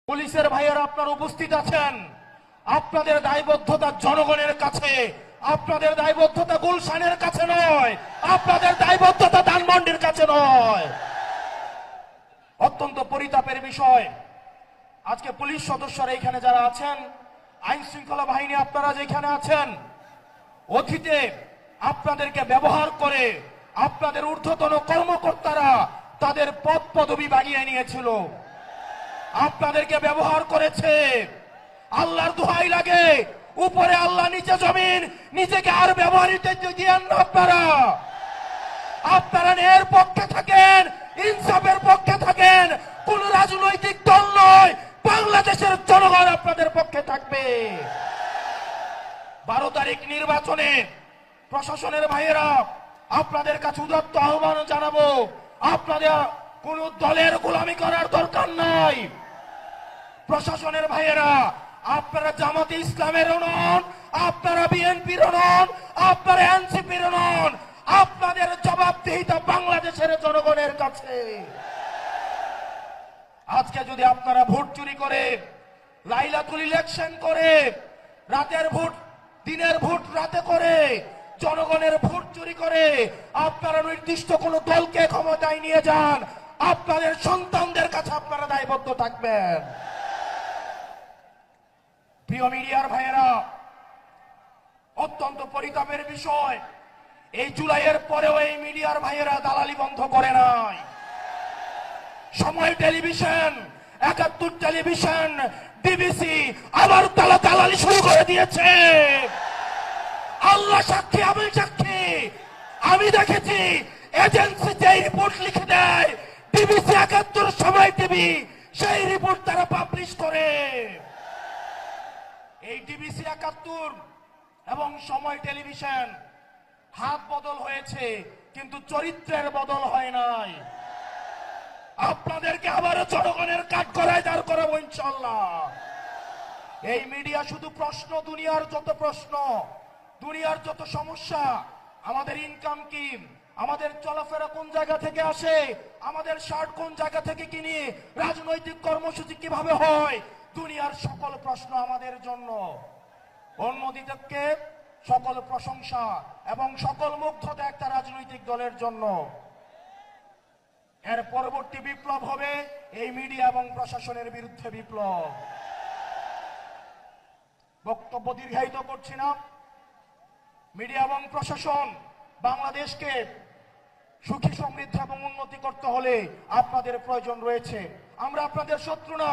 পুলিশের ভাইয়েরা আপনারা উপস্থিত আছেন। আপনাদের দায়বদ্ধতা জনগণের কাছে, আপনাদের দায়বদ্ধতা গুলশানের কাছে নয়, আপনাদের দায়বদ্ধতা ধানমন্ডির কাছে নয়। অত্যন্ত পরিতাপের বিষয়, আজকে পুলিশ সদস্যরা এখানে যারা আছেন, আইন শৃঙ্খলা বাহিনী আপনারা যেখানে আছেন, অতীতে আপনাদেরকে ব্যবহার করে আপনাদের ঊর্ধ্বতন কর্মকর্তারা তাদের পদ পদবি বাড়িয়ে নিয়েছিল, আপনাদেরকে ব্যবহার করেছে। আল্লাহর দোহাই লাগে, উপরে আল্লাহ নিচে জমিন, নিজেকে আর ব্যবহৃত দিয়েন না। আপনারা ন্যায়ের পক্ষে থাকেন, ইনসাফের পক্ষে থাকেন। কোন রাজনৈতিক দল নয়, বাংলাদেশের জনগণ আপনাদের পক্ষে থাকবে। 12 তারিখ নির্বাচনে প্রশাসনের ভাইয়েরা আপনাদের কাছে উদাত্ত আহ্বান জানাবো, আপনাদের কোন দলের গোলামি করার দরকার নাই। প্রশাসনের ভাইয়েরা আপনারা জামাতে ইসলামেরও নন, আপনারা বিএনপির নন, আপনারা এনসিপির নন। আপনাদের জবাবদিহিতা বাংলাদেশের জনগণের কাছে। আজকে যদি আপনারা ভোট চুরি করে, লাইলাতুল ইলেকশন করে, রাতের ভোট দিনের ভোট রাতে করে, জনগণের ভোট চুরি করে আপনারা নির্দিষ্ট কোন দলকে ক্ষমতায় নিয়ে যান, আপনাদের সন্তানদের কাছে আপনারা দায়বদ্ধ থাকবেন। প্রিয় মিডিয়ার ভাইয়েরা, অত্যন্ত পরিতাপের বিষয়, এই জুলাইয়ের পরেও এই মিডিয়ার ভাইয়েরা দালালি বন্ধ করে নাই। সময় টেলিভিশন, 71 টেলিভিশন, ডিবিসি আবার দালালি শুরু করে দিয়েছে। আল্লাহ সাক্ষী, আমি সাক্ষী, আমি দেখেছি এজেন্সি যে রিপোর্ট লিখে দেয়, ডিবিসি 71, সময় টিভি সেই রিপোর্ট তারা পাবলিশ করে। এই ডিবিসি 71 এবং সময় টেলিভিশন হাত বদল হয়েছে, কিন্তু চরিত্রের বদল হয় নাই। আপনাদেরকে আবারও জনগণের কাঠগড়ায় দাঁড় করাবো ইনশাআল্লাহ। এই মিডিয়া শুধু প্রশ্ন, দুনিয়ার যত প্রশ্ন, দুনিয়ার যত সমস্যা, আমাদের ইনকাম কি, আমাদের চলাফেরা কোন জায়গা থেকে আসে, আমাদের শার্ট কোন জায়গা থেকে কিনি, রাজনৈতিক কর্মসূচি কিভাবে হয়, দুনিয়ার সকল প্রশ্ন আমাদের জন্য। অন্যদিকে সকল প্রশংসা এবং সকল মুগ্ধতা একটা রাজনৈতিক দলের জন্য। এর পরবর্তী বিপ্লব হবে এই মিডিয়া এবং প্রশাসনের বিরুদ্ধে বিপ্লব। বক্তব্য দীর্ঘায়িত করছি না। মিডিয়া এবং প্রশাসন, বাংলাদেশকে সুখী সমৃদ্ধ এবং উন্নতি করতে হলে আপনাদের প্রয়োজন রয়েছে। আমরা আপনাদের শত্রু না।